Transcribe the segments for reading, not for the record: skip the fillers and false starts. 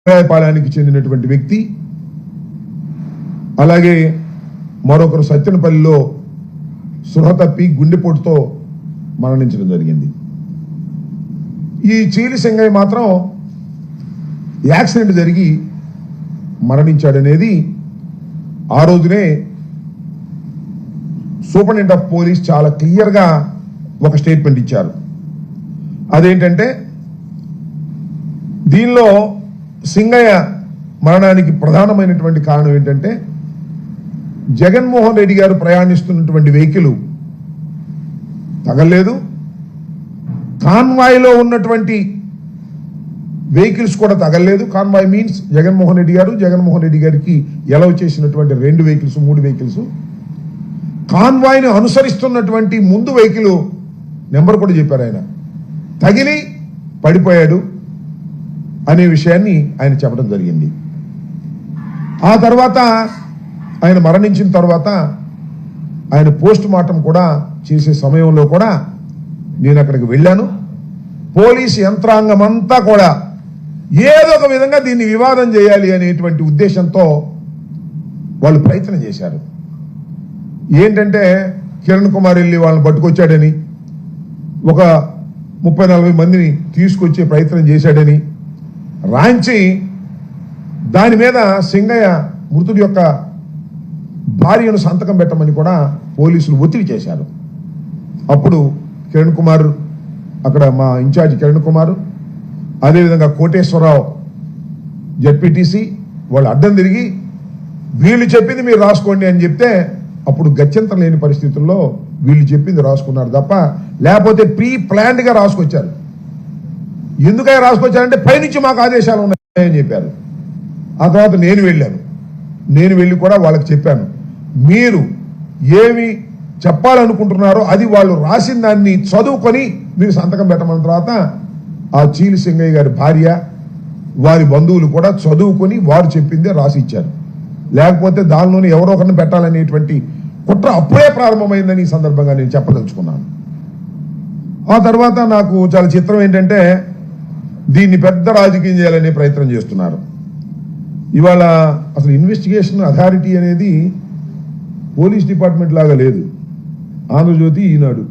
పాలానికి చెందినటువంటి వ్యక్తి, అలాగే మరొకరు సత్యనపల్లిలో సృహ తప్పి గుండెపోటుతో మరణించడం జరిగింది. ఈ చీలి సింగయ్య మాత్రం యాక్సిడెంట్ జరిగి మరణించాడనేది ఆ రోజునే సూపరింటెండెంట్ ఆఫ్ పోలీస్ చాలా క్లియర్గా ఒక స్టేట్మెంట్ ఇచ్చారు. అదేంటంటే, దీనిలో సింగయ్య మరణానికి ప్రధానమైనటువంటి కారణం ఏంటంటే, జగన్మోహన్ రెడ్డి గారు ప్రయాణిస్తున్నటువంటి వెహికల్ తగలేదు, కాన్వాయ్లో ఉన్నటువంటి వెహికల్స్ కూడా తగలేదు. కాన్వాయ్ మీన్స్ జగన్మోహన్ రెడ్డి గారికి ఎలవ్ చేసినటువంటి 2 వెహికల్స్ 3 వెహికల్స్. కాన్వాయ్ని అనుసరిస్తున్నటువంటి ముందు వెహికల్ నెంబర్ కూడా చెప్పారు ఆయన, తగిలి పడిపోయాడు అనే విషయాన్ని ఆయన చెప్పడం జరిగింది. ఆ తర్వాత ఆయన మరణించిన తర్వాత ఆయన పోస్ట్ మార్టం కూడా చేసే సమయంలో కూడా నేను అక్కడికి వెళ్ళాను. పోలీసు యంత్రాంగం అంతా కూడా ఏదో ఒక విధంగా దీన్ని వివాదం చేయాలి అనేటువంటి ఉద్దేశంతో వాళ్ళు ప్రయత్నం చేశారు. ఏంటంటే, కిరణ్ కుమార్ వెళ్ళి వాళ్ళని పట్టుకొచ్చాడని, ఒక 30-40 మందిని తీసుకొచ్చే ప్రయత్నం చేశాడని రాంచి దాని మీద సింగయ్య మృతుడి యొక్క భార్యను సంతకం పెట్టమని కూడా పోలీసులు ఒత్తిడి చేశారు. అప్పుడు కిరణ్ కుమార్, అక్కడ మా ఇన్ఛార్జ్ కిరణ్ కుమార్, అదేవిధంగా కోటేశ్వరరావు జెడ్పీటీసీ వాళ్ళు అడ్డం తిరిగి వీళ్ళు చెప్పింది మీరు రాసుకోండి అని చెప్తే, అప్పుడు గత్యంతరం లేని పరిస్థితుల్లో వీళ్ళు చెప్పింది రాసుకున్నారు తప్ప, లేకపోతే ప్రీ ప్లాన్డ్గా రాసుకొచ్చారు. ఎందుకని రాసుకొచ్చారంటే, పైనుంచి మాకు ఆదేశాలు ఉన్నాయని చెప్పారు. ఆ తర్వాత నేను వెళ్ళి కూడా వాళ్ళకి చెప్పాను, మీరు ఏమి చెప్పాలనుకుంటున్నారో అది వాళ్ళు రాసిన దాన్ని చదువుకొని మీరు సంతకం పెట్టమన్న తర్వాత ఆ చీలి సింగయ్య గారి భార్య, వారి బంధువులు కూడా చదువుకొని వారు చెప్పిందే రాసి ఇచ్చారు. లేకపోతే దానిలోనే ఎవరో ఒకరిని పెట్టాలనేటువంటి కుట్ర అప్పుడే ప్రారంభమైందని ఈ సందర్భంగా నేను చెప్పదలుచుకున్నాను. ఆ తర్వాత నాకు చాలా చిత్రం ఏంటంటే, దీన్ని పెద్ద రాజకీయం చేయాలనే ప్రయత్నం చేస్తున్నారు. ఇవాళ అసలు ఇన్వెస్టిగేషన్ అథారిటీ అనేది పోలీస్ డిపార్ట్మెంట్ లాగా లేదు. ఆంధ్రజ్యోతి, ఈనాడు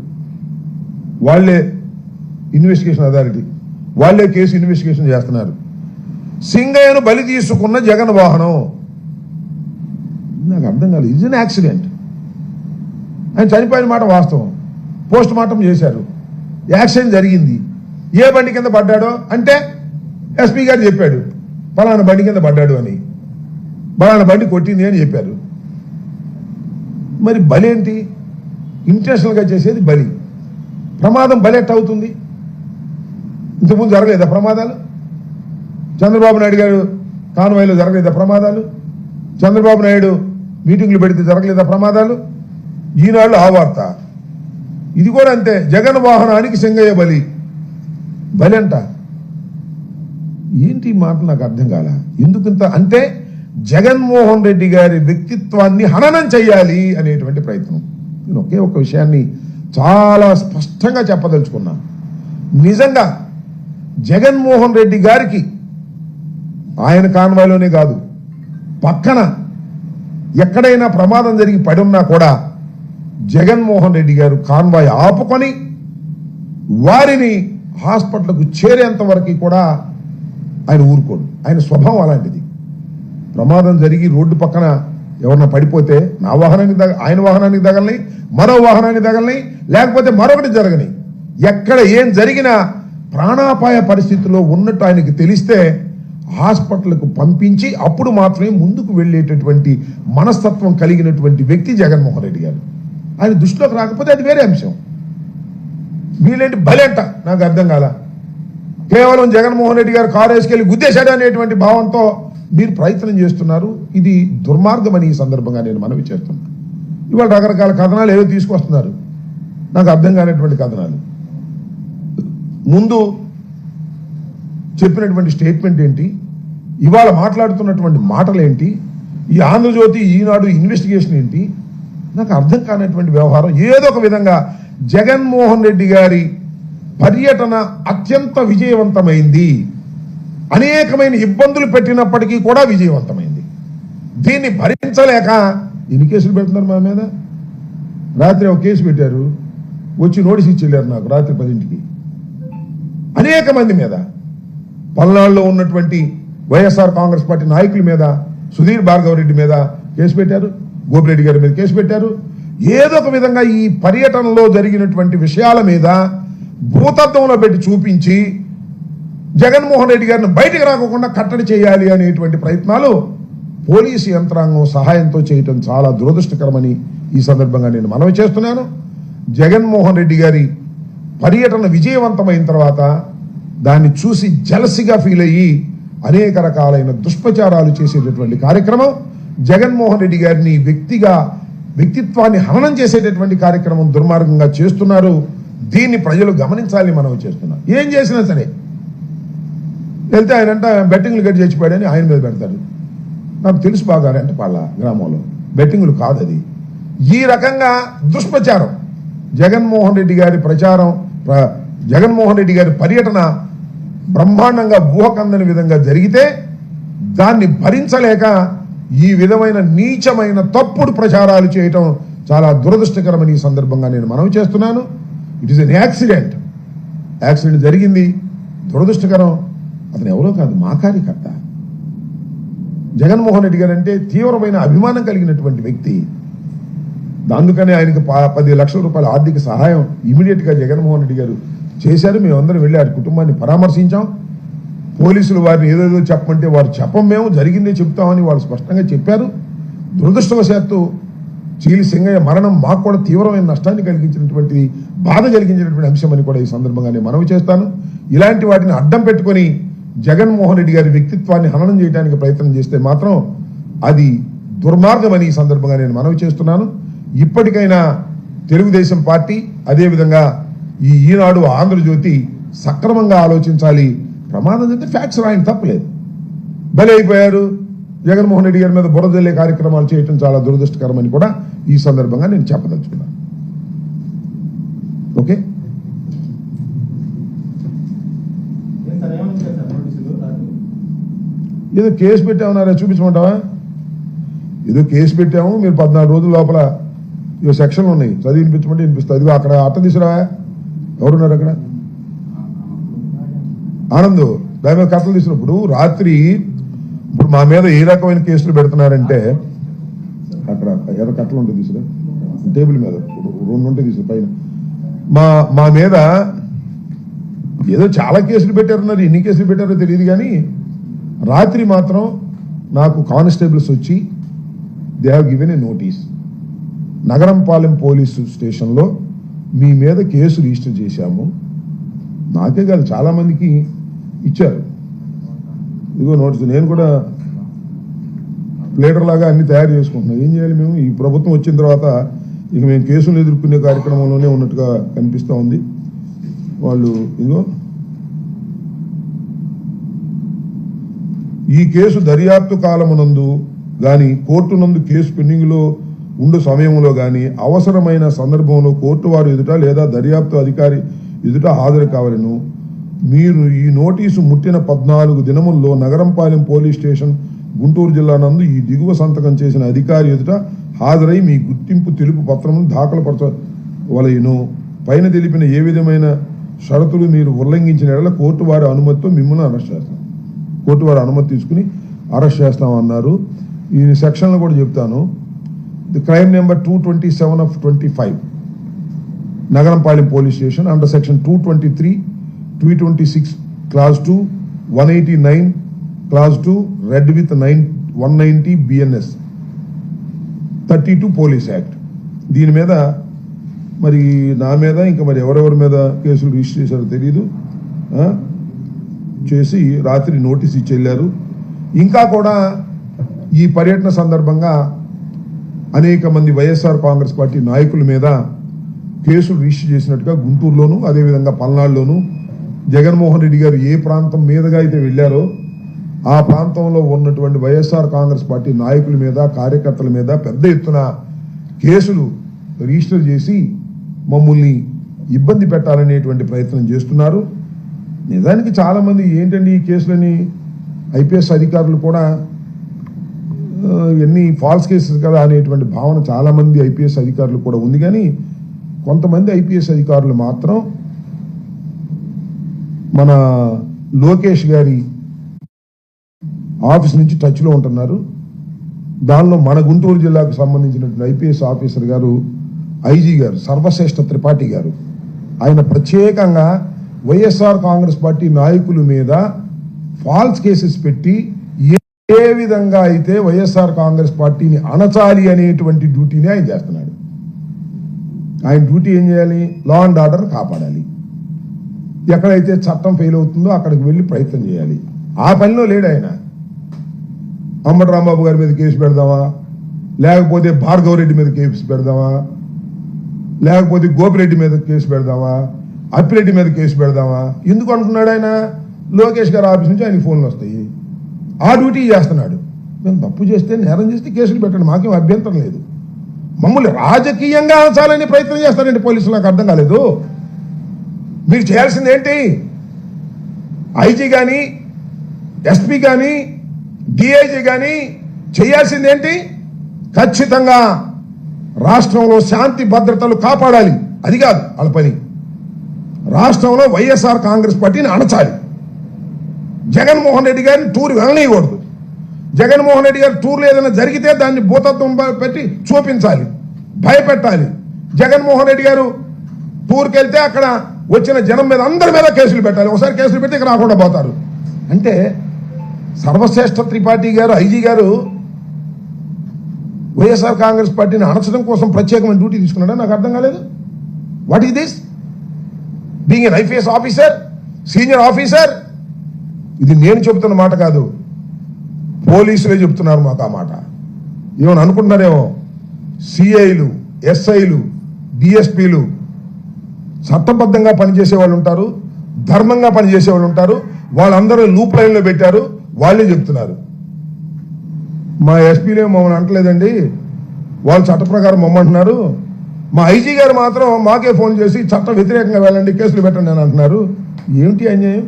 వాళ్లే ఇన్వెస్టిగేషన్ అథారిటీ, వాళ్లే కేసు ఇన్వెస్టిగేషన్ చేస్తున్నారు. సింగయ్యను బలి తీసుకున్న జగన్ వాహనం, నాకు అర్థం కాలేదు. ఇది యాక్సిడెంట్, ఆయన చనిపోయిన మాట వాస్తవం, పోస్ట్ మార్టం చేశారు, యాక్సిడెంట్ జరిగింది. ఏ బండి కింద పడ్డాడో అంటే ఎస్పీ గారు చెప్పాడు, పలానా బండి కింద పడ్డాడు అని, పలానా బండి కొట్టింది అని చెప్పారు. మరి బలి ఏంటి? ఇంటెన్షనల్గా చేసేది బలి. ప్రమాదం బలి ఎట్ట అవుతుంది? ఇంతకుముందు జరగలేదా ప్రమాదాలు? చంద్రబాబు నాయుడు గారు కాన్వాయ్లో జరగలేదా ప్రమాదాలు? చంద్రబాబు నాయుడు మీటింగ్లు పెడితే జరగలేదా ప్రమాదాలు? ఈనాళ్ళు ఆ వార్త. ఇది కూడా అంతే, జగన్ వాహనానికి సింగయ్య బలి అంట. ఏంటి మాట నాకు అర్థం కాల. ఎందుకంత అంటే జగన్మోహన్ రెడ్డి గారి వ్యక్తిత్వాన్ని హననం చెయ్యాలి అనేటువంటి ప్రయత్నం. నేను ఒకే ఒక విషయాన్ని చాలా స్పష్టంగా చెప్పదలుచుకున్నాను. నిజంగా జగన్మోహన్ రెడ్డి గారికి ఆయన కాన్వాయ్లోనే కాదు, పక్కన ఎక్కడైనా ప్రమాదం జరిగి పడి ఉన్నా కూడా జగన్మోహన్ రెడ్డి గారు కాన్వాయ్ ఆపుకొని వారిని హాస్పిటల్కు చేరేంత వరకు కూడా ఆయన ఊరుకోడు. ఆయన స్వభావం అలాంటిది. ప్రమాదం జరిగి రోడ్డు పక్కన ఎవరన్నా పడిపోతే నా వాహనానికి ఆయన వాహనానికి తగలని, మరో వాహనానికి తగలని, లేకపోతే మరొకటి జరగని, ఎక్కడ ఏం జరిగినా ప్రాణాపాయ పరిస్థితిలో ఉన్నట్టు ఆయనకి తెలిస్తే హాస్పిటల్కు పంపించి అప్పుడు మాత్రమే ముందుకు వెళ్ళేటటువంటి మనస్తత్వం కలిగినటువంటి వ్యక్తి జగన్మోహన్ రెడ్డి గారు. ఆయన దృష్టిలోకి రాకపోతే అది వేరే అంశం. వీళ్ళేంటి బలంట నాకు అర్థం కాల. కేవలం జగన్మోహన్ రెడ్డి గారు కారు వేసుకెళ్ళి గుద్దేశాడు అనేటువంటి భావంతో మీరు ప్రయత్నం చేస్తున్నారు. ఇది దుర్మార్గం అని ఈ సందర్భంగా నేను మనవి చేస్తున్నాను. ఇవాళ రకరకాల కథనాలు ఏవో తీసుకొస్తున్నారు, నాకు అర్థం కానటువంటి కథనాలు. ముందు చెప్పినటువంటి స్టేట్మెంట్ ఏంటి, ఇవాళ మాట్లాడుతున్నటువంటి మాటలు ఏంటి, ఈ ఆంధ్రజ్యోతి ఈనాడు ఇన్వెస్టిగేషన్ ఏంటి, నాకు అర్థం కానటువంటి వ్యవహారం. ఏదో ఒక విధంగా జగన్మోహన్ రెడ్డి గారి పర్యటన అత్యంత విజయవంతమైంది. అనేకమైన ఇబ్బందులు పెట్టినప్పటికీ కూడా విజయవంతమైంది. దీన్ని భరించలేక ఎన్ని కేసులు పెడుతున్నారు మా మీద? రాత్రి ఒక కేసు పెట్టారు, వచ్చి నోటీస్ ఇచ్చి వెళ్ళారు నాకు రాత్రి 10ంటికి. అనేక మంది మీద, పల్నాడులో ఉన్నటువంటి వైఎస్ఆర్ కాంగ్రెస్ పార్టీ నాయకుల మీద, సుధీర్ భార్గవ రెడ్డి మీద కేసు పెట్టారు, గోపిరెడ్డి గారి మీద కేసు పెట్టారు. ఏదో ఒక విధంగా ఈ పర్యటనలో జరిగినటువంటి విషయాల మీద భూతత్వంలో పెట్టి చూపించి జగన్మోహన్ రెడ్డి గారిని బయటికి రాకుండా కట్టడి చేయాలి అనేటువంటి ప్రయత్నాలు పోలీసు యంత్రాంగం సహాయంతో చేయటం చాలా దురదృష్టకరమని ఈ సందర్భంగా నేను మనవి చేస్తున్నాను. జగన్మోహన్ రెడ్డి గారి పర్యటన విజయవంతమైన తర్వాత దాన్ని చూసి జలసిగా ఫీల్ అయ్యి అనేక రకాలైన దుష్ప్రచారాలు చేసేటటువంటి కార్యక్రమం, జగన్మోహన్ రెడ్డి గారిని వ్యక్తిత్వాన్ని హననం చేసేటటువంటి కార్యక్రమం దుర్మార్గంగా చేస్తున్నారు. దీన్ని ప్రజలు గమనించాలని మనం చేస్తున్నాం. ఏం చేసినా సరే వెళ్తే ఆయనంట బెట్టింగ్లు కట్టి చచ్చిపోయాడని ఆయన మీద పెడతారు. నాకు తెలుసు బాగా రెంటపాళ్ళ గ్రామంలో బెట్టింగ్లు కాదు అది. ఈ రకంగా దుష్ప్రచారం, జగన్మోహన్ రెడ్డి గారి ప్రచారం, జగన్మోహన్ రెడ్డి గారి పర్యటన బ్రహ్మాండంగా ఊహకందని విధంగా జరిగితే దాన్ని భరించలేక ఈ విధమైన నీచమైన తప్పుడు ప్రచారాలు చేయటం చాలా దురదృష్టకరమని ఈ సందర్భంగా నేను మనవి చేస్తున్నాను. ఇట్ ఈస్ ఎన్ యాక్సిడెంట్ జరిగింది, దురదృష్టకరం. అతను ఎవరో కాదు, మా కార్యకర్త. జగన్మోహన్ రెడ్డి గారు అంటే తీవ్రమైన అభిమానం కలిగినటువంటి వ్యక్తి. అందుకనే ఆయనకు 10 లక్షల రూపాయల ఆర్థిక సహాయం ఇమీడియట్ గా జగన్మోహన్ రెడ్డి గారు చేశారు. మేమందరం వెళ్ళి ఆ కుటుంబాన్ని పరామర్శించాం. పోలీసులు వారిని ఏదేదో చెప్పమంటే వారు చెప్పం, మేము జరిగిందే చెప్తామని వాళ్ళు స్పష్టంగా చెప్పారు. దురదృష్టవశాత్తు చీలి సింగయ్య మరణం మాకు కూడా తీవ్రమైన నష్టాన్ని కలిగించినటువంటి, బాధ కలిగించినటువంటి అంశం అని కూడా ఈ సందర్భంగా నేను మనవి చేస్తాను. ఇలాంటి వాటిని అడ్డం పెట్టుకొని జగన్మోహన్ రెడ్డి గారి వ్యక్తిత్వాన్ని హననం చేయడానికి ప్రయత్నం చేస్తే మాత్రం అది దుర్మార్గమని ఈ సందర్భంగా నేను మనవి చేస్తున్నాను. ఇప్పటికైనా తెలుగుదేశం పార్టీ, అదేవిధంగా ఈ ఈనాడు, ఆంధ్రజ్యోతి సక్రమంగా ఆలోచించాలి. ప్రమాదం చెప్తే ఫ్యాక్ట్స్ రాయని తప్పలేదు. బలి అయిపోయారు, జగన్మోహన్ రెడ్డి గారి మీద బురదల్లే కార్యక్రమాలు చేయటం చాలా దురదృష్టకరమని కూడా ఈ సందర్భంగా నేను చెప్పదలుచుకున్నాను. ఓకే, ఏదో కేసు పెట్టామన్నారా? చూపించమంటావా? ఏదో కేసు పెట్టాము, మీరు 14 రోజుల లోపల ఇవో సెక్షన్లు ఉన్నాయి, చదివి వినిపించమంటే వినిపిస్తుంది. అదిగో అక్కడ అట్ట తీసుకురా, ఎవరున్నారు అక్కడ? ఆనంద్ దాని మీద కట్టలు తీసినప్పుడు రాత్రి ఇప్పుడు మా మీద ఏ రకమైన కేసులు పెడుతున్నారంటే, అక్కడ ఏదో కట్టలు ఉంటుంది తీసుకురా, టేబుల్ మీద 2 ఉంటాయి తీసుకురా పైన. మా మీద ఏదో చాలా కేసులు పెట్టారన్నారు, ఎన్ని కేసులు పెట్టారో తెలియదు కానీ రాత్రి మాత్రం నాకు కానిస్టేబుల్స్ వచ్చి they have given a notice, Nagarampalem police స్టేషన్లో మీ మీద కేసు రిజిస్టర్ చేశాము. నాకే కాదు చాలా మందికి ఇచ్చారు. ఇదిగో నోటీస్. నేను కూడా ప్లేటర్ లాగా అన్ని తయారు చేసుకుంటున్నాం. ఏం చేయాలి మేము? ఈ ప్రభుత్వం వచ్చిన తర్వాత ఇక మేము కేసులు ఎదుర్కొనే కార్యక్రమంలోనే ఉన్నట్టుగా కనిపిస్తూ ఉంది. వాళ్ళు ఇదిగో ఈ కేసు దర్యాప్తు కాలమునందు గాని కోర్టు నందు కేసు పెండింగ్లో ఉండు సమయంలో గాని అవసరమైన సందర్భంలో కోర్టు వారు ఎదుట లేదా దర్యాప్తు అధికారి ఎదుట హాజరు కావాలను. మీరు ఈ నోటీసు ముట్టిన 14 దినముల్లో నగరంపాలెం పోలీస్ స్టేషన్ గుంటూరు జిల్లా నందు ఈ దిగువ సంతకం చేసిన అధికారి ఎదుట హాజరై మీ గుర్తింపు తెలుపు పత్రమును దాఖలుపరచవలెను. పైన తెలిపిన ఏ విధమైన షరతులు మీరు ఉల్లంఘించిన ఎడల కోర్టు వారి అనుమతితో మిమ్మల్ని అరెస్ట్ చేస్తాం. కోర్టు వారి అనుమతి తీసుకుని అరెస్ట్ చేస్తామన్నారు. ఈ సెక్షన్లో కూడా చెప్తాను. The crime number 227 of 25 Nagarampalem police station under section 223, 226 clause 2, 189 clause 2 read with 190 BNS 32 police act. దీని మీద మరి నా మీద ఇంకా మరి ఎవరెవరి మీద కేసులు రిజిస్టర్ చేశారో తెలియదు. చేసి రాత్రి నోటీస్ ఇచ్చి వెళ్ళారు. ఇంకా కూడా ఈ పర్యటన సందర్భంగా అనేక మంది వైఎస్ఆర్ కాంగ్రెస్ పార్టీ నాయకుల మీద కేసులు రిజిస్టర్ చేసినట్టుగా గుంటూరులోను, అదేవిధంగా పల్నాడులోను జగన్మోహన్ రెడ్డి గారు ఏ ప్రాంతం మీదుగా అయితే వెళ్ళారో ఆ ప్రాంతంలో ఉన్నటువంటి వైఎస్ఆర్ కాంగ్రెస్ పార్టీ నాయకుల మీద, కార్యకర్తల మీద పెద్ద ఎత్తున కేసులు రిజిస్టర్ చేసి మమ్మల్ని ఇబ్బంది పెట్టాలనేటువంటి ప్రయత్నం చేస్తున్నారు. నిజానికి చాలామంది ఏంటండి ఈ కేసులని ఐపీఎస్ అధికారులు కూడా ఎన్ని ఫాల్స్ కేసెస్ కదా అనేటువంటి భావన చాలామంది ఐపీఎస్ అధికారులు కూడా ఉంది. కానీ కొంతమంది ఐపీఎస్ అధికారులు మాత్రం మన లోకేష్ గారి ఆఫీస్ నుంచి టచ్లో ఉంటున్నారు. దానిలో మన గుంటూరు జిల్లాకు సంబంధించినటువంటి ఐపీఎస్ ఆఫీసర్ గారు ఐజీ గారు సర్వశ్రేష్ఠ త్రిపాఠి గారు ఆయన ప్రత్యేకంగా వైఎస్ఆర్ కాంగ్రెస్ పార్టీ నాయకుల మీద ఫాల్స్ కేసెస్ పెట్టి ఏ విధంగా అయితే వైఎస్ఆర్ కాంగ్రెస్ పార్టీని అణచాలి అనేటువంటి డ్యూటీని ఆయన చేస్తున్నాడు. ఆయన డ్యూటీ ఏం చేయాలి? లా అండ్ ఆర్డర్ కాపాడాలి. ఎక్కడైతే చట్టం ఫెయిల్ అవుతుందో అక్కడికి వెళ్ళి ప్రయత్నం చేయాలి. ఆ పనిలో లేడు ఆయన. అంబటి రాంబాబు గారి మీద కేసు పెడదామా, లేకపోతే భార్గవరెడ్డి మీద కేసు పెడదామా, లేకపోతే గోపిరెడ్డి మీద కేసు పెడదామా, అప్పిరెడ్డి మీద కేసు పెడదామా? ఎందుకు అంటున్నాడు ఆయన? లోకేష్ గారి ఆఫీస్ నుంచి ఆయనకి ఫోన్లు వస్తాయి, ఆ డ్యూటీ చేస్తున్నాడు. మేము తప్పు చేస్తే నేరం చేస్తే కేసులు పెట్టండి, మాకేం అభ్యంతరం లేదు. మమ్మల్ని రాజకీయంగా ఆచాలని ప్రయత్నం చేస్తారండి పోలీసులు. నాకు అర్థం కాలేదు. మీరు చేయాల్సింది ఏంటి? ఐజీ కానీ ఎస్పీ కానీ డిఐజీ కానీ చేయాల్సింది ఏంటి? ఖచ్చితంగా రాష్ట్రంలో శాంతి భద్రతలు కాపాడాలి. అది కాదు వాళ్ళ పని. రాష్ట్రంలో వైఎస్ఆర్ కాంగ్రెస్ పార్టీని అణచాలి. జగన్మోహన్ రెడ్డి గారిని టూర్ వెళ్ళనీయకూడదు. జగన్మోహన్ రెడ్డి గారి టూర్లు ఏదైనా జరిగితే దాన్ని భూతత్వం పెట్టి చూపించాలి, భయపెట్టాలి. జగన్మోహన్ రెడ్డి గారు టూర్కి వెళ్తే అక్కడ వచ్చిన జనం మీద అందరి మీద కేసులు పెట్టాలి. ఒకసారి కేసులు పెడితే ఇక్కడ రాకుండా పోతారు. అంటే సర్వశ్రేష్ఠ త్రిపాఠి గారు ఐజీ గారు వైఎస్ఆర్ కాంగ్రెస్ పార్టీని అణచడం కోసం ప్రత్యేకమైన డ్యూటీ తీసుకున్నాడా? నాకు అర్థం కాలేదు. What is this? Being an IPS officer, senior officer. ఇది నేను చెబుతున్న మాట కాదు, పోలీసులే చెబుతున్నారు మాకు ఆ మాట. ఏమని అనుకుంటున్నారేమో, సిఐలు, ఎస్ఐలు, డిఎస్పీలు చట్టబద్ధంగా పనిచేసే వాళ్ళు ఉంటారు, ధర్మంగా పనిచేసే వాళ్ళు ఉంటారు. వాళ్ళందరూ లూప్ లైన్లో పెట్టారు, వాళ్ళే చెప్తున్నారు. మా ఎస్పీలే మమ్మల్ని అంటలేదండి, వాళ్ళు చట్ట ప్రకారం మమ్మంటున్నారు. మా ఐజీ గారు మాత్రం మాకే ఫోన్ చేసి చట్ట వ్యతిరేకంగా వెళ్ళండి, కేసులు పెట్టండి అని అంటున్నారు. ఏమిటి అన్యాయం?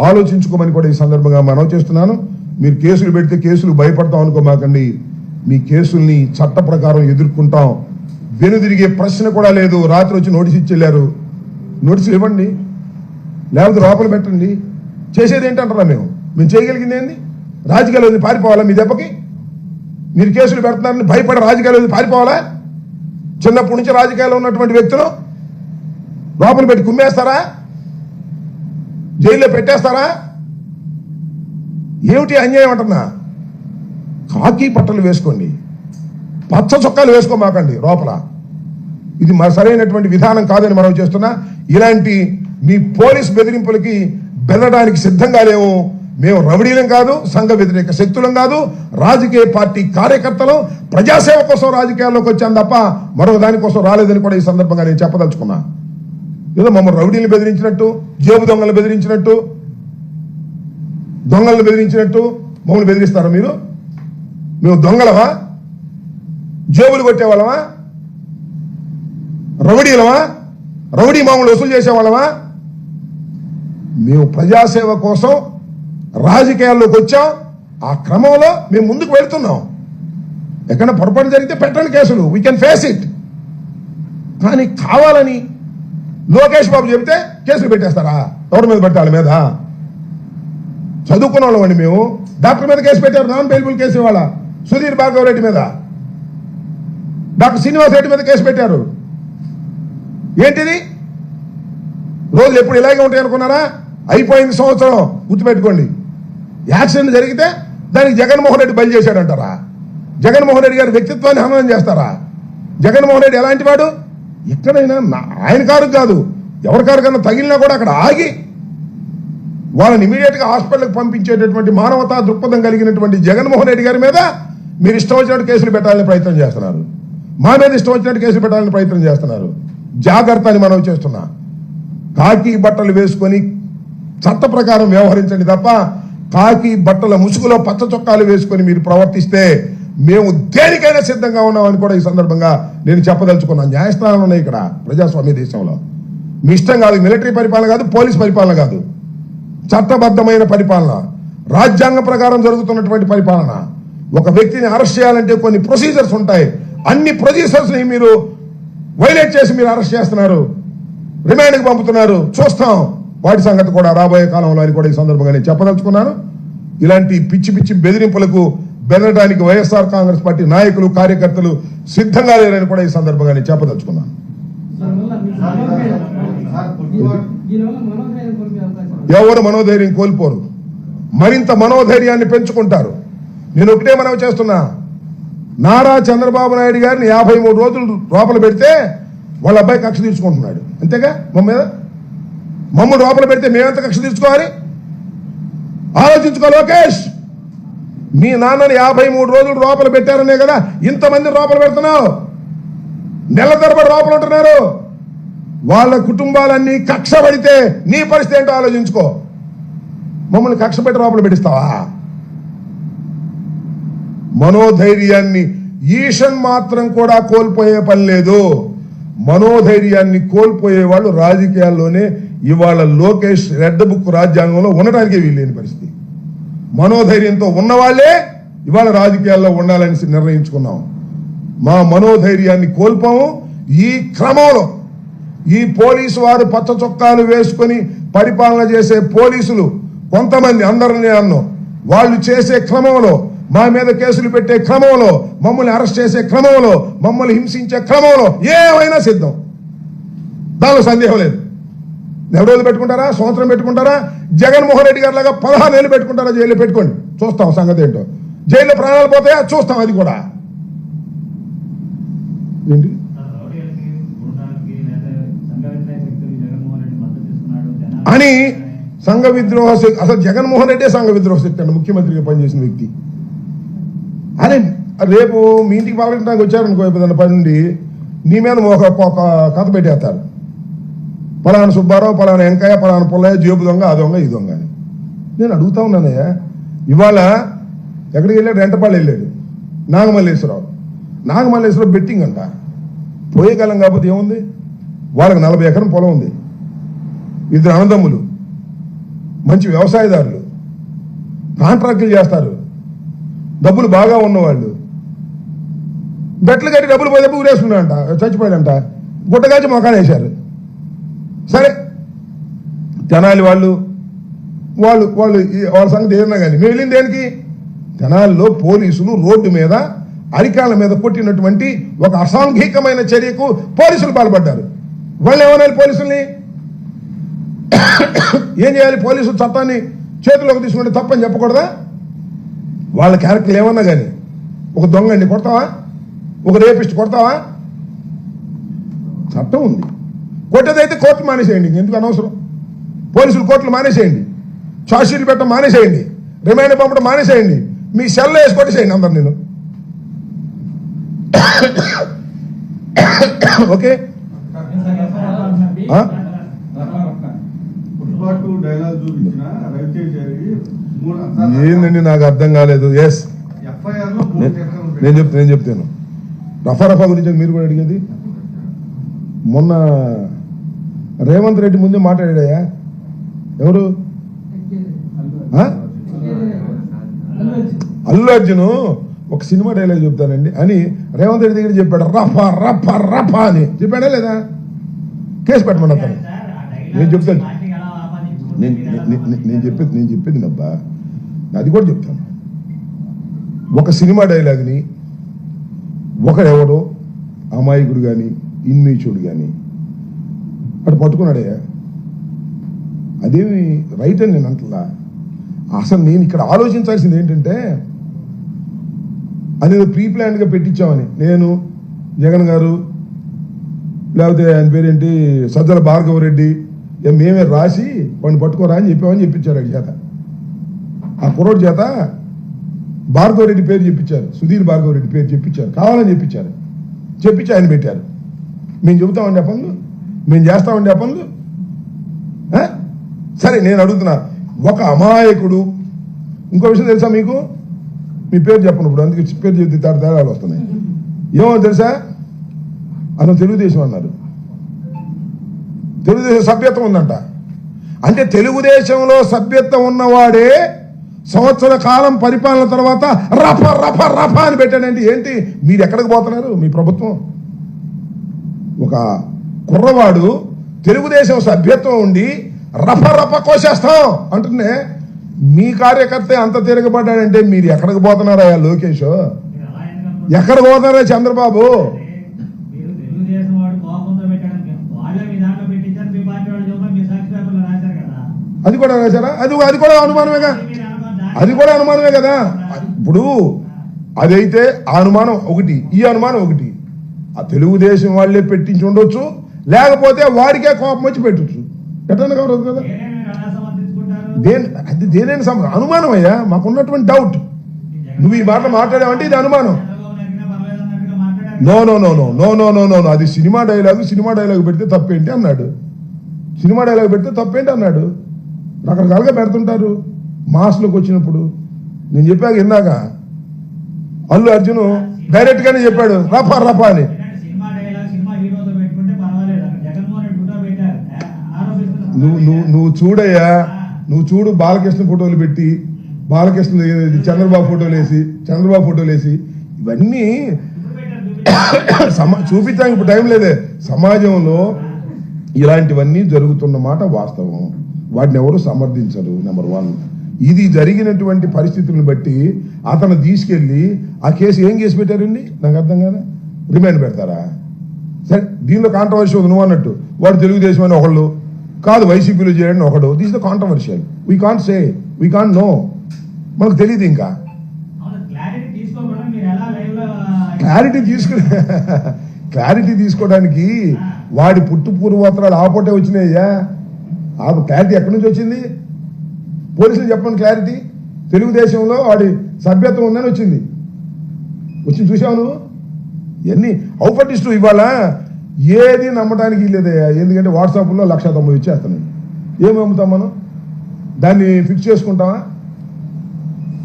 ఆలోచించుకోమని కూడా ఈ సందర్భంగా మనవి చేస్తున్నాను. మీరు కేసులు పెడితే కేసులు భయపడతాం అనుకోమాకండి. మీ కేసుల్ని చట్ట ప్రకారం ఎదుర్కొంటాం. వెనుదిరిగే ప్రశ్న కూడా లేదు. రాత్రి వచ్చి నోటీస్ ఇచ్చెళ్ళారు, నోటీసులు ఇవ్వండి, లేకపోతే లోపల పెట్టండి. చేసేది ఏంటంటారా? మేము చేయగలిగింది ఏంది? రాజకీయాలు పారిపోవాలా? మీ దెబ్బకి మీరు కేసులు పెడుతున్నారని భయపడి రాజకీయాలు పారిపోవాలా? చిన్నప్పటి నుంచి రాజకీయాల్లో ఉన్నటువంటి వ్యక్తులు లోపల పెట్టి కుమ్మేస్తారా? జైల్లో పెట్టేస్తారా? ఏమిటి అన్యాయం అంటున్నా? కాకి బట్టలు వేసుకోండి, పచ్చ చొక్కాలు వేసుకోమాకండి లోపల. ఇది సరైనటువంటి విధానం కాదని మనం చేస్తున్నా. ఇలాంటి మీ పోలీస్ బెదిరింపులకి బెదరడానికి సిద్ధంగా లేవు. మేము రౌడీలం కాదు, సంఘ వ్యతిరేక శక్తులం కాదు, రాజకీయ పార్టీ కార్యకర్తలు, ప్రజాసేవ కోసం రాజకీయాల్లోకి వచ్చాను తప్ప మరో దానికోసం రాలేదని కూడా ఈ సందర్భంగా నేను చెప్పదలుచుకున్నా. ఏదో మమ్మల్ని రౌడీలు బెదిరించినట్టు, జేబు దొంగలు బెదిరించినట్టు, దొంగలను బెదిరించినట్టు మమ్మల్ని బెదిరిస్తారా మీరు? మేము దొంగలమా? జేబులు కొట్టేవాళ్ళమా? రౌడీలమా? రౌడీ మామూలు వసూలు చేసేవాళ్ళమా? మేము ప్రజాసేవ కోసం రాజకీయాల్లోకి వచ్చాం. ఆ క్రమంలో మేము ముందుకు వెళ్తున్నాం. ఎక్కడైనా పొరపాటు జరిగితే పెట్టండి కేసులు, వీ కెన్ ఫేస్ ఇట్. కానీ కావాలని లోకేష్ బాబు చెబితే కేసులు పెట్టేస్తారా? ఎవరి మీద పెట్టాలి? మీద చదువుకున్న వాళ్ళం అండి మేము. డాక్టర్ మీద కేసు పెట్టారు, నాన్ బెయిలబుల్ కేసు. ఇవాళ సుధీర్ భార్గవ రెడ్డి మీద, డాక్టర్ శ్రీనివాస్ రెడ్డి మీద కేసు పెట్టారు. ఏంటిది? రోజులు ఎప్పుడు ఇలాగే ఉంటాయి అనుకున్నారా? అయిపోయింది సంవత్సరం. గుర్తుపెట్టుకోండి. యాక్సిడెంట్ జరిగితే దానికి జగన్మోహన్ రెడ్డి బయలు చేశాడంటారా? జగన్మోహన్ రెడ్డి గారి వ్యక్తిత్వాన్ని హననం చేస్తారా? జగన్మోహన్ రెడ్డి ఎలాంటి వాడు? ఎక్కడైనా ఆయన కారు కాదు, ఎవరి కారు కన్నా తగిలినా కూడా అక్కడ ఆగి వాళ్ళని ఇమీడియట్ గా హాస్పిటల్కి పంపించేటటువంటి మానవతా దృక్పథం కలిగినటువంటి జగన్మోహన్ రెడ్డి గారి మీద మీరు ఇష్టం వచ్చినట్టు కేసులు పెట్టాలని ప్రయత్నం చేస్తున్నారు. మా మీద ఇష్టం వచ్చినట్టు కేసులు పెట్టాలని ప్రయత్నం చేస్తున్నారు. జాగ్రత్త అని మనం చేస్తున్నా. కాకి బట్టలు వేసుకొని చట్ట ప్రకారం వ్యవహరించండి తప్ప కాకి బట్టల ముసుగులో పచ్చ చొక్కాలు వేసుకొని మీరు ప్రవర్తిస్తే మేము దేనికైనా సిద్ధంగా ఉన్నామని కూడా ఈ సందర్భంగా నేను చెప్పదలుచుకున్నాను. న్యాయస్థానాలు ఉన్నాయి ఇక్కడ ప్రజాస్వామ్య దేశంలో. మీ ఇష్టం కాదు, మిలిటరీ పరిపాలన కాదు, పోలీస్ పరిపాలన కాదు. చట్టబద్ధమైన పరిపాలన, రాజ్యాంగ ప్రకారం జరుగుతున్నటువంటి పరిపాలన. ఒక వ్యక్తిని అరెస్ట్ చేయాలంటే కొన్ని ప్రొసీజర్స్ ఉంటాయి. అన్ని ప్రొసీజర్స్ ని మీరు వైలేట్ చేసి మీరు అరెస్ట్ చేస్తున్నారు, రిమాండ్కి పంపుతున్నారు. చూస్తాం వాటి సంగతి కూడా రాబోయే కాలంలో అని కూడా ఈ సందర్భంగా నేను చెప్పదలుచుకున్నాను. ఇలాంటి పిచ్చి పిచ్చి బెదిరింపులకు బెదరడానికి వైఎస్ఆర్ కాంగ్రెస్ పార్టీ నాయకులు కార్యకర్తలు సిద్ధంగా లేరని కూడా ఈ సందర్భంగా నేను చెప్పదలుచుకున్నాను. ఎవరు మనోధైర్యం కోల్పోరు, మరింత మనోధైర్యాన్ని పెంచుకుంటారు. నేను ఒకటే మనవి చేస్తున్నా, నారా చంద్రబాబు నాయుడు గారిని 53 రోజులు లోపల పెడితే వాళ్ళ అబ్బాయి కక్ష తీర్చుకుంటున్నాడు. అంతేగా మమ్మల్ని లోపల పెడితే మేమెంత కక్ష తీర్చుకోవాలి? ఆలోచించుకో లోకేష్. మీ నాన్నని 53 రోజులు లోపల పెట్టారనే కదా ఇంతమంది లోపల పెడుతున్నావు. నెల తరబడి లోపల ఉంటున్నారు. వాళ్ళ కుటుంబాలన్నీ కక్ష పడితే నీ పరిస్థితి ఏంటో ఆలోచించుకో. మమ్మల్ని కక్ష పెట్టి లోపల పెట్టిస్తావా? మనోధైర్యాన్ని ఈషన్ మాత్రం కూడా కోల్పోయే పని లేదు. మనోధైర్యాన్ని కోల్పోయే వాళ్ళు రాజకీయాల్లోనే ఇవాళ లోకేష్ రెడ్ బుక్ రాజ్యాంగంలో ఉండటానికే వీల్లేని పరిస్థితి. మనోధైర్యంతో ఉన్నవాళ్లే ఇవాళ రాజకీయాల్లో ఉండాలని నిర్ణయించుకున్నాం. మా మనోధైర్యాన్ని కోల్పోము. ఈ క్రమంలో ఈ పోలీసు వారు పచ్చ చొక్కాలు వేసుకొని పరిపాలన చేసే పోలీసులు కొంతమంది, అందరినీ అన్నాం, వాళ్ళు చేసే క్రమంలో, మా మీద కేసులు పెట్టే క్రమంలో, మమ్మల్ని అరెస్ట్ చేసే క్రమంలో, మమ్మల్ని హింసించే క్రమంలో ఏమైనా సిద్ధం, దానిలో సందేహం లేదు. నెల రోజులు పెట్టుకుంటారా, సంవత్సరం పెట్టుకుంటారా, జగన్మోహన్ రెడ్డి గారి లాగా 16 ఏళ్ళు పెట్టుకుంటారా, జైల్లో పెట్టుకోండి, చూస్తాం సంగతి ఏంటో. జైల్లో ప్రాణాలు పోతాయా చూస్తాం, అది కూడా. ఏంటి అని సంఘ విద్రోహ శక్తి, అసలు జగన్మోహన్ రెడ్డి సంఘ విద్రోహ శక్తి అండి, ముఖ్యమంత్రిగా పనిచేసిన వ్యక్తి. అరే రేపు మీ ఇంటికి పాల్గొనడానికి వచ్చారనుకో, ఏదైనా పని నుండి నీ మీద ఒక కథ పెట్టేస్తారు. పలానా సుబ్బారావు, పలానా వెంకయ్య, పలానా పుల్లయ్య జేబు దొంగ, ఆ దొంగ, ఈ దొంగ అని. నేను అడుగుతా ఉన్నానయ్యా, ఇవాళ ఎక్కడికి వెళ్ళాడు? రెంటపాళ్ళు వెళ్ళాడు. నాగమల్లేశ్వరరావు బెట్టింగ్ అంట. పోయే కాలం కాకపోతే ఏముంది, వాళ్ళకి 40 ఎకరం పొలం ఉంది, 2 అన్నదమ్ములు, మంచి వ్యవసాయదారులు, కాంట్రాక్టులు చేస్తారు, డబ్బులు బాగా ఉన్నవాళ్ళు. బెట్లు కట్టి డబ్బులు పోయేటప్పుడు ఊరేసుకున్నాడంట, చచ్చిపోయాడంట, గుట్టగాచి మొఖాన్ని వేశారు. సరే తెనాలి వాళ్ళ సంగతి ఏదన్నా కానీ మేము వెళ్ళింది దేనికి? తెనాలిలో పోలీసులు రోడ్డు మీద అరికాళ్ళ మీద కొట్టినటువంటి ఒక అసాంఘికమైన చర్యకు పోలీసులు పాల్పడ్డారు. వాళ్ళు ఏమనాలి? పోలీసుల్ని ఏం చేయాలి? పోలీసులు చట్టాన్ని చేతిలోకి తీసుకుంటే తప్పని చెప్పకూడదా? వాళ్ళ క్యారెక్టర్లు ఏమన్నా కానీ, ఒక దొంగండి కొడతావా, ఒక రేపిస్ట్ కొడతావా? చట్టం ఉంది. కొట్టేదైతే కోర్టు మానేసేయండి, ఎందుకు అనవసరం. పోలీసులు కోర్టులు మానేసేయండి, ఛార్జ్షీట్లు పెట్టడం మానేసేయండి, రిమాండ్ పంపడం మానేసేయండి, మీ సెల్లో వేసి కొట్టేసేయండి అందరు. నేను ఓకే ఏందండి నాకు అర్థం కాలేదు. ఎస్ నేను చెప్తాను. రఫా గురించి మీరు కూడా అడిగేది. మొన్న రేవంత్ రెడ్డి ముందే మాట్లాడాయా? ఎవరు? అల్లు అర్జున్ ఒక సినిమా డైలాగ్ చెప్తానండి అని రేవంత్ రెడ్డి దగ్గర చెప్పాడు. రఫా రఫా రఫా అని చెప్పాడా లేదా? కేసు పెట్టమని అతను. నేను చెప్తాను, నేను చెప్పేది నబ్బా, అది కూడా చెప్తాను. ఒక సినిమా డైలాగ్ని ఒకడెవడో అమాయకుడు కానీ ఇన్మేచుడు కానీ అటు పట్టుకున్నాడయ్యా, అదేమి రైట్ అని నేను అంటలా. అసలు నేను ఇక్కడ ఆలోచించాల్సింది ఏంటంటే, అనేది ప్రీ ప్లాన్గా పెట్టించామని నేను, జగన్ గారు, లేకపోతే ఆయన పేరేంటి సజ్జల భార్గవరెడ్డి, మేమే రాసి వాడిని పట్టుకోరా అని చెప్పామని చెప్పించారు. వాడి చేత, ఆ కుర్రోడి చేత భార్గవరెడ్డి పేరు చెప్పించారు, సుధీర్ భార్గవరెడ్డి పేరు చెప్పించారు, కావాలని చెప్పించి ఆయన పెట్టారు. మేము చెబుతామండి ఆ పనులు, మేము చేస్తామండి ఆ పనులు. సరే నేను అడుగుతున్నా, ఒక అమాయకుడు, ఇంకో విషయం తెలుసా మీకు? మీ పేరు చెప్పను ఇప్పుడు, అందుకే పేరు చెప్తే తేడాలు వస్తున్నాయి. ఏమో తెలుసా? అతను తెలుగుదేశం అన్నారు, తెలుగుదేశం సభ్యత్వం ఉందంట. అంటే తెలుగుదేశంలో సభ్యత్వం ఉన్నవాడే సంవత్సర కాలం పరిపాలన తర్వాత రఫ రఫ రఫ అని పెట్టాడంటే ఏంటి? మీరు ఎక్కడికి పోతున్నారు? మీ ప్రభుత్వం ఒక కుర్రవాడు తెలుగుదేశం సభ్యత్వం ఉండి రఫ రఫ కోసేస్తాం అంటుండే మీ కార్యకర్త అంత తిరగబడ్డాడంటే మీరు ఎక్కడికి పోతున్నారా లోకేష్? ఎక్కడికి పోతున్నారా చంద్రబాబు? అది కూడా రాశారా? అది కూడా అనుమానమేగా, అది కూడా అనుమానమే కదా. ఇప్పుడు అదైతే ఆ అనుమానం ఒకటి, ఈ అనుమానం ఒకటి. ఆ తెలుగుదేశం వాళ్ళే పెట్టించి ఉండొచ్చు, లేకపోతే వాడికే కోపం వచ్చి పెట్టచ్చు. ఎట్లా కవరదు కదా. అది దేనైనా అనుమానం అయ్యా, మాకున్నటువంటి డౌట్. నువ్వు ఈ మాటలు మాట్లాడావంటే ఇది అనుమానం. No no no no no no no no no అది సినిమా డైలాగ్ పెడితే తప్పేంటి అన్నాడు. సినిమా డైలాగ్ పెడితే తప్పేంటి అన్నాడు. రకరకాలుగా పెడుతుంటారు మాస్లోకి వచ్చినప్పుడు. నేను చెప్పాక ఇందాక అల్లు అర్జున్ డైరెక్ట్ గానే చెప్పాడు రఫా రఫా అని. నువ్వు చూడయ్యా, నువ్వు చూడు బాలకృష్ణ ఫోటోలు పెట్టి, బాలకృష్ణ చంద్రబాబు ఫోటోలు వేసి ఇవన్నీ చూపించడానికి ఇప్పుడు టైం లేదే. సమాజంలో ఇలాంటివన్నీ జరుగుతున్న మాట వాస్తవం. వాటిని ఎవరు సమర్థించరు. నెంబర్ 1. ఇది జరిగినటువంటి పరిస్థితులను బట్టి అతను తీసుకెళ్లి ఆ కేసు ఏం కేసు పెట్టారండి నాకు అర్థం కాదా? రిమాండ్ పెడతారా? సరే, దీనిలో కాంట్రవర్షి ఉంది. నువ్వు అన్నట్టు వాడు తెలుగుదేశం అని ఒకళ్ళు కాదు, వైసీపీలో చేయడం ఒకడు. This the controversial. We can't say, we can't know. మనకు తెలియదు. ఇంకా క్లారిటీ తీసుకోవడానికి వాడి పుట్టు పూర్వోత్తరాలు ఆపోటే వచ్చినాయ్యా. ఆ క్లారిటీ ఎక్కడి నుంచి వచ్చింది? పోలీసులు చెప్పండి క్లారిటీ. తెలుగుదేశంలో వాడి సభ్యత్వం ఉందని వచ్చింది చూసావు నువ్వు. ఇవన్నీ ఔపటిస్టు. ఇవాళ ఏది నమ్మడానికి లేదయ్యా. ఎందుకంటే వాట్సాప్లో 190 ఇచ్చేస్తున్నాడు. ఏమి అమ్ముతాం మనం? దాన్ని ఫిక్స్ చేసుకుంటామా?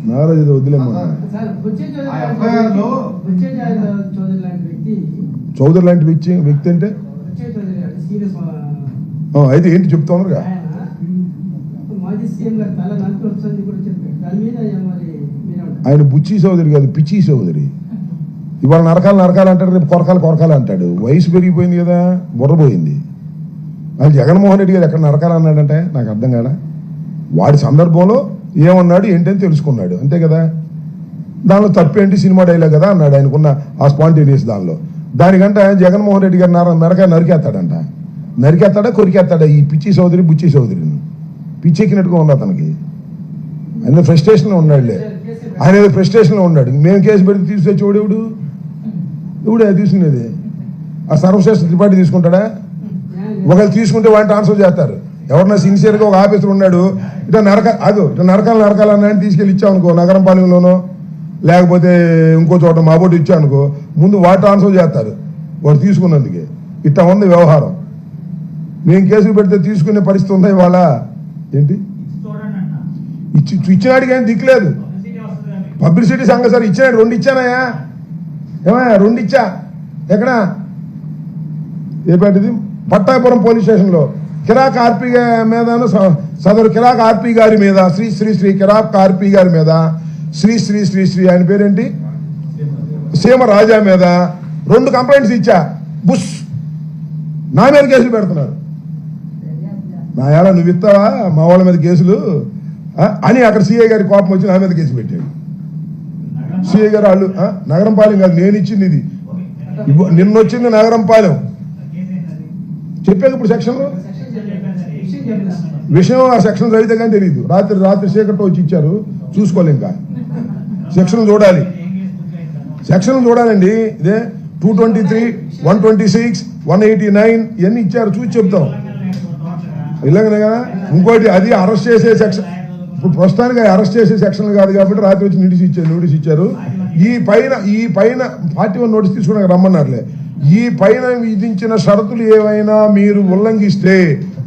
నారాజు వదిలేమా. చౌదరి లాంటి వ్యక్తి అంటే అయితే ఏంటి చెప్తామరుగా? ఆయన బుచ్చి చౌదరి కాదు, పిచ్చి చౌదరి. ఇవాళ నరకాలు అంటాడు, రేపు కొరకాలు అంటాడు. వయసు పెరిగిపోయింది కదా, బుర్రపోయింది. అది జగన్మోహన్ రెడ్డి గారు ఎక్కడ నరకాలు అన్నాడంటే నాకు అర్థం కాదా. వాడి సందర్భంలో ఏమన్నాడు ఏంటని తెలుసుకున్నాడు, అంతే కదా. దానిలో తప్పేంటి? సినిమా డైలాగ్ కదా అన్నాడు. ఆయనకున్న ఆ స్పాంటేనియస్ దానికంటే జగన్మోహన్ రెడ్డి గారు మెరకాయ నరికేస్తాడా కొరికేస్తాడా ఈ పిచ్చి చౌదరి బుచ్చి చౌదరిని? పిచ్చెక్కినట్టుగా ఉంది అతనికి. ఆయన ఫ్రస్ట్రేషన్లో ఉన్నాడులే. ఆయన ఏదో ఫ్రస్ట్రేషన్లో ఉన్నాడు. మేము కేసు పెడితే తీసుకొచ్చేవాడు ఎవడే తీసుకునేది? ఆ సర్వశ్రేష్ఠ త్రిపాఠి తీసుకుంటాడా? ఒకవేళ తీసుకుంటే వాడిని ట్రాన్స్ఫర్ చేస్తారు. ఎవరన్నా సిన్సియర్గా ఒక ఆఫీసర్ ఉన్నాడు, ఇట్లా నరకాలు అన్నాయని తీసుకెళ్ళి ఇచ్చామనుకో, నగరంపాలెంలోనో లేకపోతే ఇంకో చోట మాబోటి ఇచ్చామనుకో, ముందు వాడు ట్రాన్స్ఫర్ చేస్తారు వాడు తీసుకున్నందుకే. ఇట్లా ఉంది వ్యవహారం. మేము కేసులు పెడితే తీసుకునే పరిస్థితి ఉందా ఇవాళ? ఏంటి ఇచ్చినాడికి ఏం దిక్కులేదు. పబ్లిసిటీ సంఘం సార్ ఇచ్చినాడు. 2 ఇచ్చానయ్యా. ఏమయ్యా 2 ఇచ్చా. ఎక్కడ? ఏపాటిది? పట్టాపురం పోలీస్ స్టేషన్లో కిరాక్ ఆర్పీ మీద, సదరు కిరాక్ ఆర్పీ గారి మీద, శ్రీ కిరాక్ ఆర్పీ గారి మీద, శ్రీ ఆయన పేరేంటి, సీమ రాజా మీద 2 కంప్లైంట్స్ ఇచ్చా. బుష్ నా మీద కేసులు పెడుతున్నారు. నా ఎలా నువ్వు ఇస్తావా మా వాళ్ళ మీద కేసులు అని అక్కడ సిఐ గారి కోపం వచ్చి నా మీద కేసు పెట్టాడు. సిఐ గారు వాళ్ళు నగరంపాలెం కాదు, నేను ఇచ్చింది ఇది, నిన్నొచ్చింది నగరంపాలెం. చెప్పాక ఇప్పుడు సెక్షన్లో విషయం ఆ సెక్షన్ చదివితే కానీ తెలియదు. రాత్రి చీకట్లో వచ్చి ఇచ్చారు, చూసుకోవాలి. ఇంకా సెక్షన్ చూడాలండి. ఇదే 223, 126, 189 ఇవన్నీ ఇచ్చారు, చూసి చెప్తాం. ఇలాగనే కదా. ఇంకోటి అది అరెస్ట్ చేసే సెక్షన్. ఇప్పుడు ప్రస్తుతానికి అరెస్ట్ చేసే సెక్షన్ కాదు కాబట్టి రాత్రి వచ్చి నోటీస్ ఇచ్చారు. ఈ పైన 41 నోటీస్ తీసుకున్నాక రమ్మన్నారులే. ఈ పైన విధించిన షరతులు ఏవైనా మీరు ఉల్లంఘిస్తే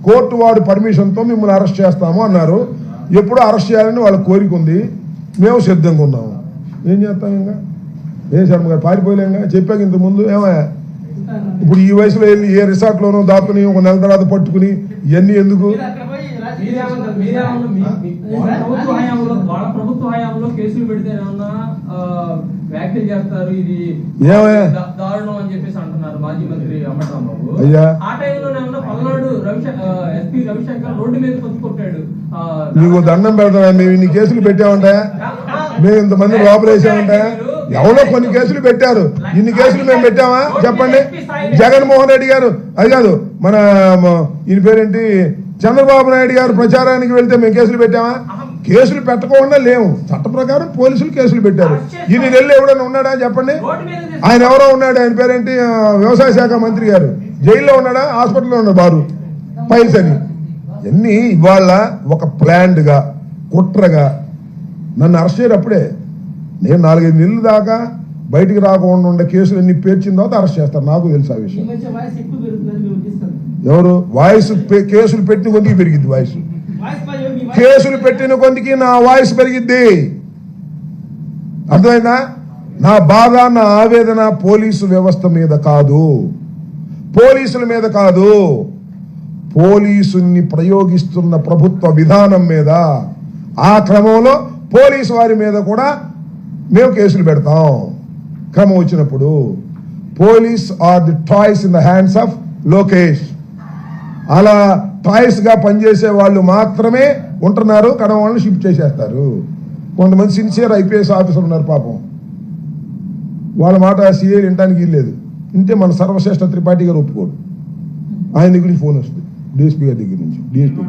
కోర్టు వాడు పర్మిషన్తో మిమ్మల్ని అరెస్ట్ చేస్తాము అన్నారు. ఎప్పుడూ అరెస్ట్ చేయాలని వాళ్ళ కోరిక ఉంది. మేము సిద్ధంగా ఉన్నాము. ఏం చేస్తాం? ఇంకా ఏం శర్మ గారు పారిపోలేంగా. చెప్పాక ఇంత ముందు ఏమయ్యా ఇప్పుడు ఈ వయసులో వెళ్ళి ఏ రిసార్ట్లోనో దాక్కుని 1 నెల తర్వాత పట్టుకుని ఇవన్నీ ఎందుకు? వాళ్ళ ప్రభుత్వ హయాంలో కేసులు పెడితే ఏమన్నా వ్యాఖ్యలు చేస్తారు, ఇది దారుణం అని చెప్పేసి అంటున్నారు మాజీ మంత్రి అంబటరాంబాబు. ఆ టైంలో పల్నాడు ఎస్పీ రవిశంకర్ రోడ్డు మీద కొట్టుకొట్టాడు. నీకు దండం పెడతావా? మేము ఇన్ని కేసులు పెట్టామంటా, మేము ఇంతమంది లోపల వేసామంటా? ఎవరో కొన్ని కేసులు పెట్టారు, ఇన్ని కేసులు మేము పెట్టామా చెప్పండి? జగన్మోహన్ రెడ్డి గారు, అది కాదు మన ఈయన పేరేంటి, చంద్రబాబు నాయుడు గారు ప్రచారానికి వెళ్తే మేము కేసులు పెట్టామా? కేసులు పెట్టకుండా లేవు, చట్ట ప్రకారం పోలీసులు కేసులు పెట్టారు. ఇన్ని నెలలు ఎవడైనా ఉన్నాడా చెప్పండి? ఆయన ఎవరో ఉన్నాడు, ఆయన పేరేంటి, వ్యవసాయ శాఖ మంత్రి గారు జైల్లో ఉన్నాడా, హాస్పిటల్లో ఉన్నాడు బారు ఫైల్స్ అని. ఎన్ని ఇవాళ ఒక ప్లాన్డ్ గా కుట్రగా నన్ను అరెస్ట్ చేయరు. అప్పుడే నేను 4-5 నెలల దాకా బయటికి రాకుండా ఉండే కేసులు అన్ని పేర్చిన తర్వాత అరెస్ట్ చేస్తారు. నాకు తెలుసు ఆ విషయం. ఎవరు వాయిస్ కేసులు పెట్టిన కొద్దికి పెరిగిద్ది, వాయిస్ కేసులు పెట్టిన కొద్దికి నా వాయిస్ పెరిగిద్ది. అర్థమైందా? నా బాధ, నా ఆవేదన పోలీసు వ్యవస్థ మీద కాదు, పోలీసుల మీద కాదు, పోలీసుల్ని ప్రయోగిస్తున్న ప్రభుత్వ విధానం మీద. ఆ క్రమంలో పోలీసు వారి మీద కూడా మేము కేసులు పెడతాం క్రమం వచ్చినప్పుడు. Police are the toys in the hands of Lokesh. అలా టాయ్స్ గా పనిచేసే వాళ్ళు మాత్రమే ఉంటున్నారు, కడమ వాళ్ళని షిఫ్ట్ చేసేస్తారు. కొంతమంది సిన్సియర్ ఐపీఎస్ ఆఫీసర్ ఉన్నారు పాపం, వాళ్ళ మాట సీఏలు వినడానికి లేదు. ఇంటే మన సర్వశ్రేష్ఠ త్రిపాఠి గారు ఒప్పుకోడు. ఆయన దగ్గర నుంచి ఫోన్ వస్తుంది డిఎస్పీ గారి దగ్గర నుంచి. డిఎస్పీ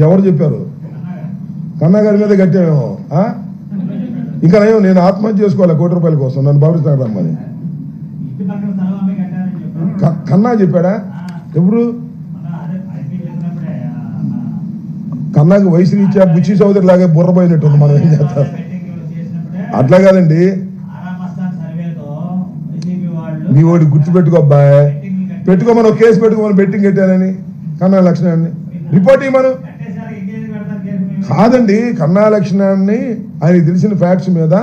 ఎవరు చెప్పారు? కన్నా గారి మీద కట్టామేమో. ఇంకా నయం, నేను ఆత్మహత్య చేసుకోవాలి 1 కోటి రూపాయల కోసం, నన్ను భావిస్తాను రమ్మని. కన్నా చెప్పాడా? ఎప్పుడు? కన్నాకి వయసు రీత్యా బుచ్చి చౌదరి లాగా బుర్రపోయినట్టుంది. మనం ఏం చేస్తాం? అట్లా కాదండి, నీ ఓడి గుర్తుపెట్టుకో అబ్బాయి, పెట్టుకోమని ఒక కేసు పెట్టుకోమని బెట్టింగ్ కట్టానని కన్నా లక్షణాన్ని రిపోర్ట్ ఇవ్వమను. కాదండి, కన్నా లక్షణాన్ని ఆయనకి తెలిసిన ఫ్యాక్ట్స్ మీద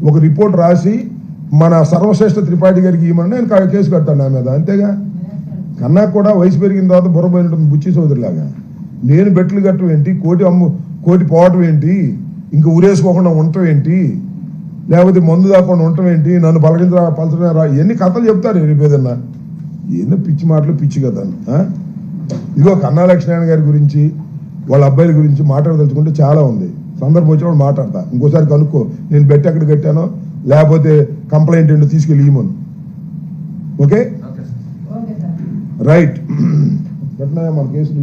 ఒక రిపోర్ట్ రాసి మన సర్వశ్రేష్ఠ త్రిపాఠి గారికి ఇవ్వమని నేను కేసు కడతాను నా మీద. అంతేగా, కన్నా కూడా వయసు పెరిగిన తర్వాత బుర్రపోయినట్టుంది బుచ్చి చౌదరి లాగా. నేను బెట్లు కట్టడం ఏంటి, కోటి పోవటం ఏంటి, ఇంకా ఊరేసుకోకుండా ఉండటం ఏంటి, లేకపోతే మందు దాకుండా ఉండటం ఏంటి, నన్ను పలచడం రా, ఎన్ని కథలు చెప్తారు రేపేదన్నా. ఏందో పిచ్చి మాటలు, పిచ్చి కథ. ఇదిగో కన్నా లక్ష్మీనారాయణ గారి గురించి, వాళ్ళ అబ్బాయిల గురించి మాట్లాడదలుచుకుంటే చాలా ఉంది. సందర్భం వచ్చినప్పుడు మాట్లాడతా. ఇంకోసారి కనుక్కో నేను బెట్ ఎక్కడ కట్టానో, లేకపోతే కంప్లైంట్ ఏంటో తీసుకెళ్ళి ఇవ్వమను. Okay right. పెట్టినా మన కేసులు